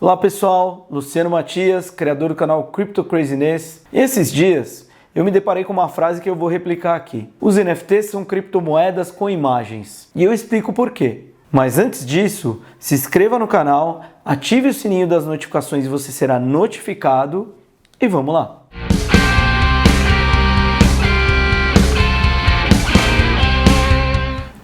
Olá pessoal, Luciano Matias, criador do canal Crypto Craziness. Esses dias eu me deparei com uma frase que eu vou replicar aqui. Os NFTs são criptomoedas com imagens. E eu explico por quê. Mas antes disso, se inscreva no canal, ative o sininho das notificações e você será notificado. E vamos lá!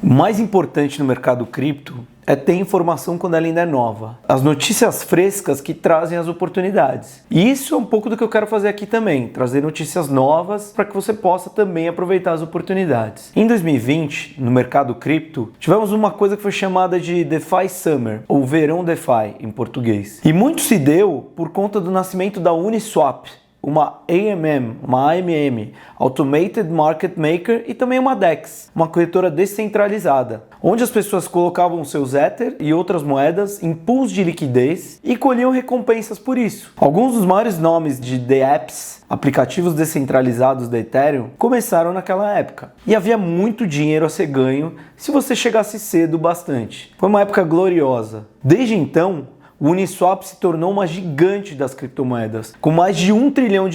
O mais importante no mercado cripto é ter informação quando ela ainda é nova. As notícias frescas que trazem as oportunidades. E isso é um pouco do que eu quero fazer aqui também, trazer notícias novas para que você possa também aproveitar as oportunidades. Em 2020, no mercado cripto, tivemos uma coisa que foi chamada de DeFi Summer, ou Verão DeFi em português. E muito se deu por conta do nascimento da Uniswap, uma AMM, Automated Market Maker, e também uma DEX, uma corretora descentralizada, onde as pessoas colocavam seus Ether e outras moedas em pools de liquidez e colhiam recompensas por isso. Alguns dos maiores nomes de dApps, aplicativos descentralizados da Ethereum, começaram naquela época. E havia muito dinheiro a ser ganho se você chegasse cedo bastante. Foi uma época gloriosa. Desde então, o Uniswap se tornou uma gigante das criptomoedas, com mais de $1 trilhão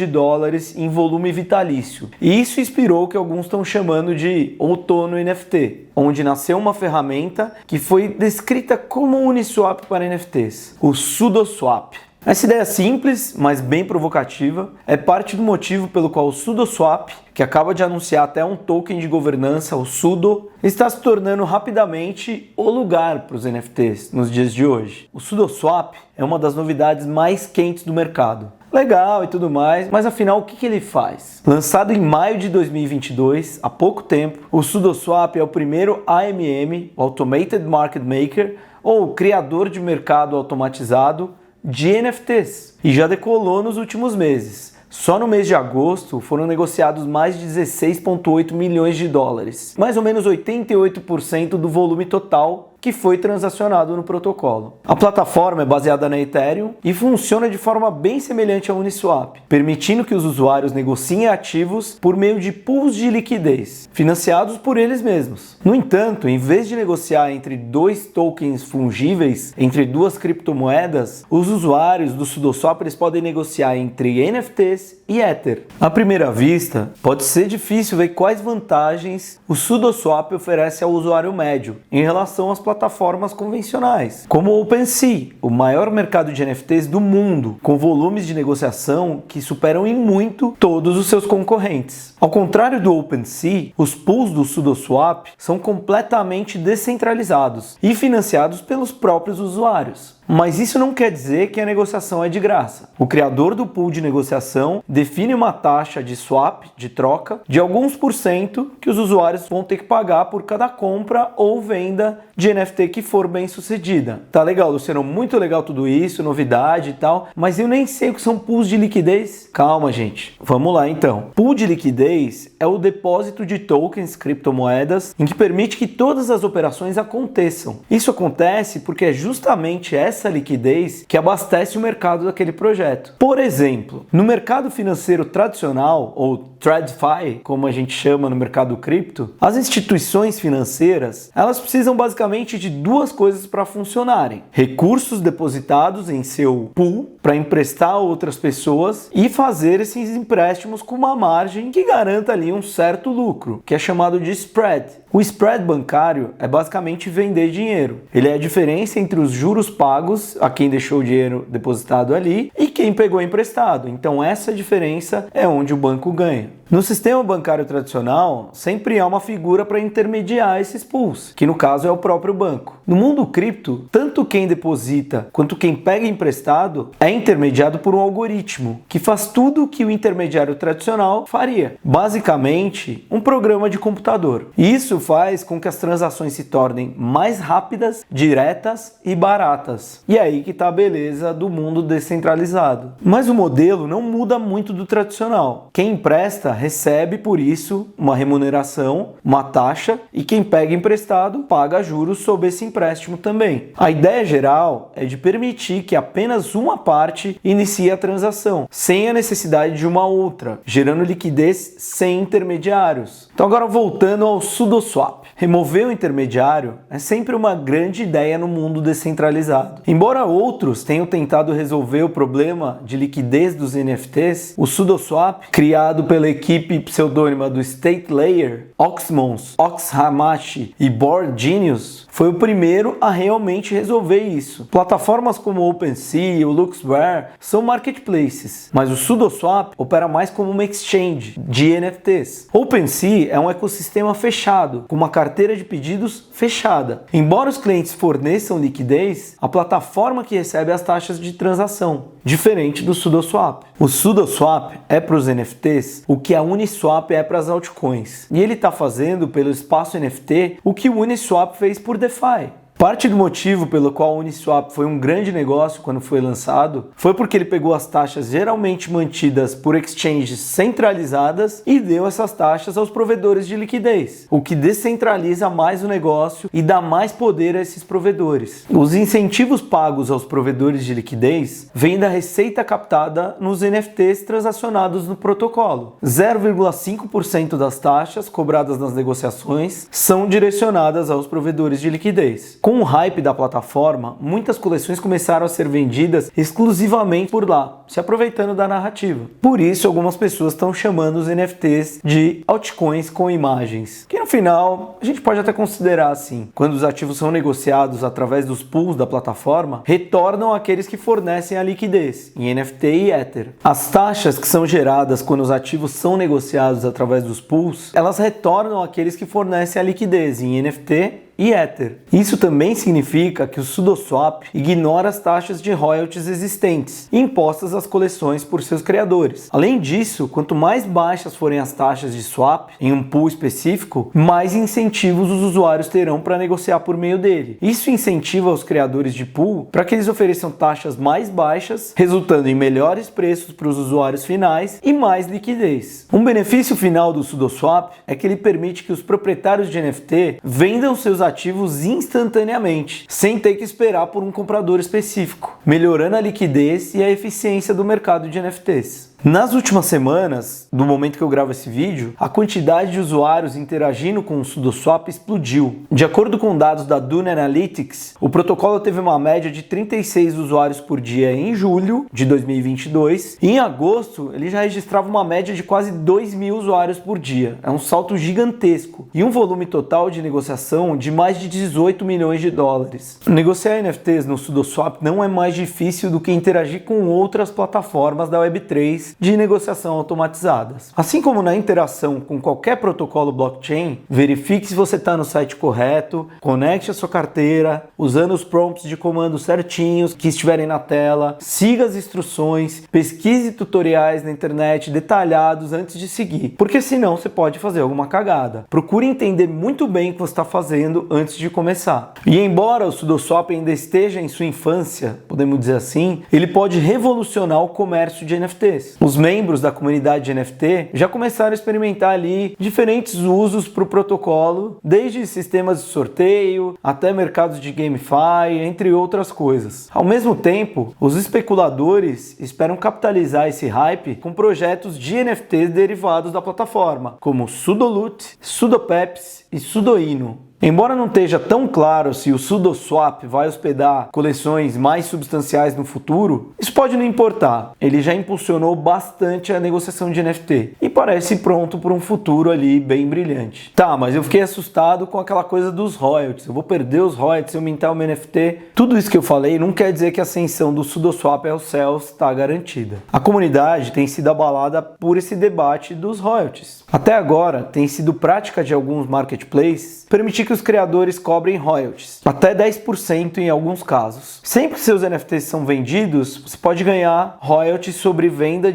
em volume vitalício. E isso inspirou o que alguns estão chamando de outono NFT, onde nasceu uma ferramenta que foi descrita como um Uniswap para NFTs, o SudoSwap. Essa ideia simples, mas bem provocativa, é parte do motivo pelo qual o SudoSwap, que acaba de anunciar até um token de governança, o Sudo, está se tornando rapidamente o lugar para os NFTs nos dias de hoje. O SudoSwap é uma das novidades mais quentes do mercado. Legal e tudo mais, mas afinal o que ele faz? Lançado em maio de 2022, há pouco tempo, o SudoSwap é o primeiro AMM, o Automated Market Maker, ou criador de mercado automatizado, de NFTs, e já decolou nos últimos meses. Só no mês de agosto foram negociados mais de $16,8 milhões, mais ou menos 88% do volume total que foi transacionado no protocolo. A plataforma é baseada na Ethereum e funciona de forma bem semelhante ao Uniswap, permitindo que os usuários negociem ativos por meio de pools de liquidez, financiados por eles mesmos. No entanto, em vez de negociar entre dois tokens fungíveis, entre duas criptomoedas, os usuários do SudoSwap eles podem negociar entre NFTs e Ether. À primeira vista, pode ser difícil ver quais vantagens o SudoSwap oferece ao usuário médio em relação às plataformas convencionais, como o OpenSea, o maior mercado de NFTs do mundo, com volumes de negociação que superam em muito todos os seus concorrentes. Ao contrário do OpenSea, os pools do SudoSwap são completamente descentralizados e financiados pelos próprios usuários. Mas isso não quer dizer que a negociação é de graça. O criador do pool de negociação define uma taxa de swap, de troca, de alguns % que os usuários vão ter que pagar por cada compra ou venda de NFT que for bem sucedida. Tá legal, Luciano, muito legal tudo isso, novidade e tal, mas eu nem sei o que são pools de liquidez. Calma, gente. Vamos lá então. Pool de liquidez é o depósito de tokens, criptomoedas, em que permite que todas as operações aconteçam. Isso acontece porque é justamente essa liquidez que abastece o mercado daquele projeto. Por exemplo, no mercado financeiro tradicional, ou TradFi, como a gente chama no mercado cripto, as instituições financeiras, elas precisam basicamente de duas coisas para funcionarem: recursos depositados em seu pool para emprestar a outras pessoas e fazer esses empréstimos com uma margem que garanta ali um certo lucro, que é chamado de spread. O spread bancário é basicamente vender dinheiro. Ele é a diferença entre os juros pagos a quem deixou o dinheiro depositado ali e quem pegou emprestado. Então essa diferença é onde o banco ganha. No sistema bancário tradicional, sempre há uma figura para intermediar esses pools, que no caso é o próprio banco. No mundo cripto, tanto quem deposita quanto quem pega emprestado é intermediado por um algoritmo, que faz tudo o que o intermediário tradicional faria. Basicamente, um programa de computador. E isso faz com que as transações se tornem mais rápidas, diretas e baratas. E é aí que está a beleza do mundo descentralizado. emprestado. Mas o modelo não muda muito do tradicional. Quem empresta recebe por isso uma remuneração, uma taxa, e quem pega emprestado paga juros sobre esse empréstimo também. A ideia geral é de permitir que apenas uma parte inicie a transação, sem a necessidade de uma outra, gerando liquidez sem intermediários. Então agora voltando ao SudoSwap. Remover o intermediário é sempre uma grande ideia no mundo descentralizado. Embora outros tenham tentado resolver o problema de liquidez dos NFTs, o SudoSwap, criado pela equipe pseudônima do State Layer, Oxmons, Oxhamashi e Board Genius, foi o primeiro a realmente resolver isso. Plataformas como o OpenSea e o LuxRare são marketplaces, mas o SudoSwap opera mais como uma exchange de NFTs. OpenSea é um ecossistema fechado, com uma carteira de pedidos fechada. Embora os clientes forneçam liquidez, a plataforma que recebe as taxas de transação, diferente do SudoSwap. O SudoSwap é para os NFTs o que a Uniswap é para as altcoins. E ele está fazendo pelo espaço NFT o que o Uniswap fez por DeFi. Parte do motivo pelo qual o Uniswap foi um grande negócio quando foi lançado foi porque ele pegou as taxas geralmente mantidas por exchanges centralizadas e deu essas taxas aos provedores de liquidez, o que descentraliza mais o negócio e dá mais poder a esses provedores. Os incentivos pagos aos provedores de liquidez vêm da receita captada nos NFTs transacionados no protocolo. 0,5% das taxas cobradas nas negociações são direcionadas aos provedores de liquidez. Com o hype da plataforma, muitas coleções começaram a ser vendidas exclusivamente por lá, se aproveitando da narrativa. Por isso, algumas pessoas estão chamando os NFTs de altcoins com imagens, que no final a gente pode até considerar assim. Quando os ativos são negociados através dos pools da plataforma, retornam àqueles que fornecem a liquidez, em NFT e Ether. As taxas que são geradas quando os ativos são negociados através dos pools, elas retornam àqueles que fornecem a liquidez, em NFT e Ether. Isso também significa que o SudoSwap ignora as taxas de royalties existentes impostas às coleções por seus criadores. Além disso, quanto mais baixas forem as taxas de swap em um pool específico, mais incentivos os usuários terão para negociar por meio dele. Isso incentiva os criadores de pool para que eles ofereçam taxas mais baixas, resultando em melhores preços para os usuários finais e mais liquidez. Um benefício final do SudoSwap é que ele permite que os proprietários de NFT vendam seus ativos instantaneamente, sem ter que esperar por um comprador específico, melhorando a liquidez e a eficiência do mercado de NFTs. Nas últimas semanas, do momento que eu gravo esse vídeo, a quantidade de usuários interagindo com o SudoSwap explodiu. De acordo com dados da Dune Analytics, o protocolo teve uma média de 36 usuários por dia em julho de 2022 e em agosto ele já registrava uma média de quase 2.000 usuários por dia. É um salto gigantesco e um volume total de negociação de mais de 18 milhões de dólares. Negociar NFTs no SudoSwap não é mais difícil do que interagir com outras plataformas da Web3 de negociação automatizadas. Assim como na interação com qualquer protocolo blockchain, verifique se você está no site correto, conecte a sua carteira, usando os prompts de comando certinhos que estiverem na tela, siga as instruções, pesquise tutoriais na internet detalhados antes de seguir, porque senão você pode fazer alguma cagada. Procure entender muito bem o que você está fazendo antes de começar. E embora o SudoSwap ainda esteja em sua infância, podemos dizer assim, ele pode revolucionar o comércio de NFTs. Os membros da comunidade de NFT já começaram a experimentar ali diferentes usos para o protocolo, desde sistemas de sorteio até mercados de GameFi, entre outras coisas. Ao mesmo tempo, os especuladores esperam capitalizar esse hype com projetos de NFTs derivados da plataforma, como SudoLoot, SudoPeps e SudoIno. Embora não esteja tão claro se o SudoSwap vai hospedar coleções mais substanciais no futuro, isso pode não importar. Ele já impulsionou bastante a negociação de NFT e parece pronto para um futuro ali bem brilhante. Tá, mas eu fiquei assustado com aquela coisa dos royalties. Eu vou perder os royalties se eu mintar o meu NFT. Tudo isso que eu falei não quer dizer que a ascensão do SudoSwap aos céus está garantida. A comunidade tem sido abalada por esse debate dos royalties. Até agora, tem sido prática de alguns marketplaces permitir que os criadores cobrem royalties, até 10% em alguns casos. Sempre que seus NFTs são vendidos, você pode ganhar royalties sobre venda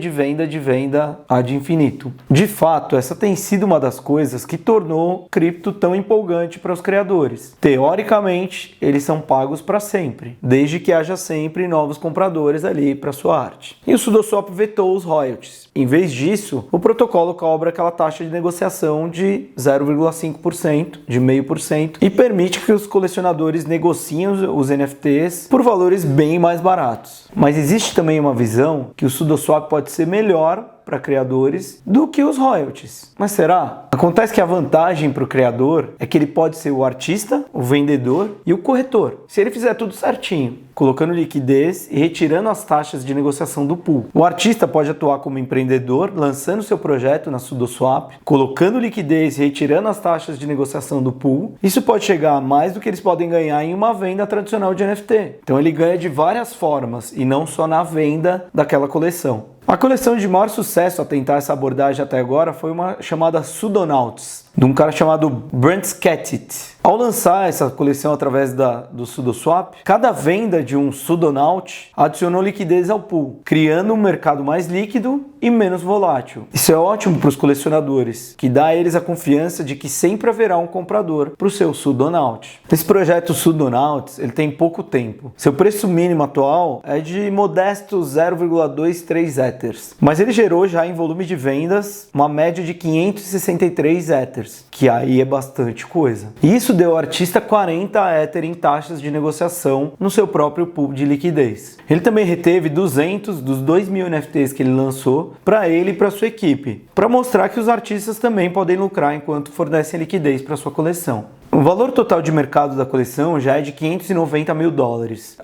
ad infinito. De fato, essa tem sido uma das coisas que tornou cripto tão empolgante para os criadores. Teoricamente, eles são pagos para sempre, desde que haja sempre novos compradores ali para sua arte. E o SudoSwap vetou os royalties. Em vez disso, o protocolo cobra aquela taxa de negociação de 0,5%, de 0,5%, e permite que os colecionadores negociem os NFTs por valores bem mais baratos. Mas existe também uma visão que o SudoSwap pode ser melhor para criadores do que os royalties. Mas será? Acontece que a vantagem para o criador é que ele pode ser o artista, o vendedor e o corretor. Se ele fizer tudo certinho, colocando liquidez e retirando as taxas de negociação do pool. O artista pode atuar como empreendedor, lançando seu projeto na SudoSwap, colocando liquidez e retirando as taxas de negociação do pool. Isso pode chegar a mais do que eles podem ganhar em uma venda tradicional de NFT. Então ele ganha de várias formas e não só na venda daquela coleção. A coleção de maior sucesso a tentar essa abordagem até agora foi uma chamada Sudonauts, de um cara chamado Brent Scattit. Ao lançar essa coleção através do SudoSwap, cada venda de um Sudonaut adicionou liquidez ao pool, criando um mercado mais líquido e menos volátil. Isso é ótimo para os colecionadores, que dá a eles a confiança de que sempre haverá um comprador para o seu Sudonaut. Esse projeto Sudonauts ele tem pouco tempo. Seu preço mínimo atual é de modesto 0,23 Ethers, mas ele gerou já em volume de vendas uma média de 563 Ethers, que aí é bastante coisa. Isso deu ao artista 40 Ether em taxas de negociação no seu próprio pool de liquidez. Ele também reteve 200 dos 2.000 NFTs que ele lançou para ele e para sua equipe, para mostrar que os artistas também podem lucrar enquanto fornecem liquidez para sua coleção. O valor total de mercado da coleção já é de $590 mil,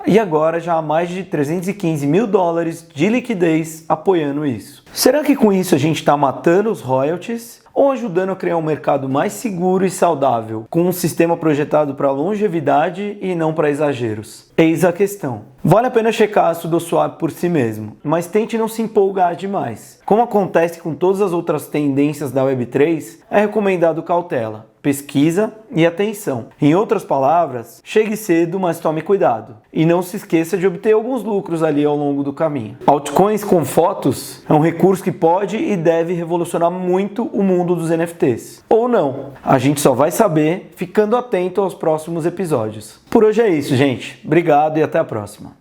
e agora já há mais de $315 mil de liquidez apoiando isso. Será que com isso a gente está matando os royalties ou ajudando a criar um mercado mais seguro e saudável, com um sistema projetado para longevidade e não para exageros? Eis a questão. Vale a pena checar a SudoSwap por si mesmo, mas tente não se empolgar demais. Como acontece com todas as outras tendências da Web3, é recomendado cautela, pesquisa e atenção. Em outras palavras, chegue cedo, mas tome cuidado. E não se esqueça de obter alguns lucros ali ao longo do caminho. Altcoins com fotos é um recurso que pode e deve revolucionar muito o mundo dos NFTs. Ou não. A gente só vai saber ficando atento aos próximos episódios. Por hoje é isso, gente. Obrigado e até a próxima.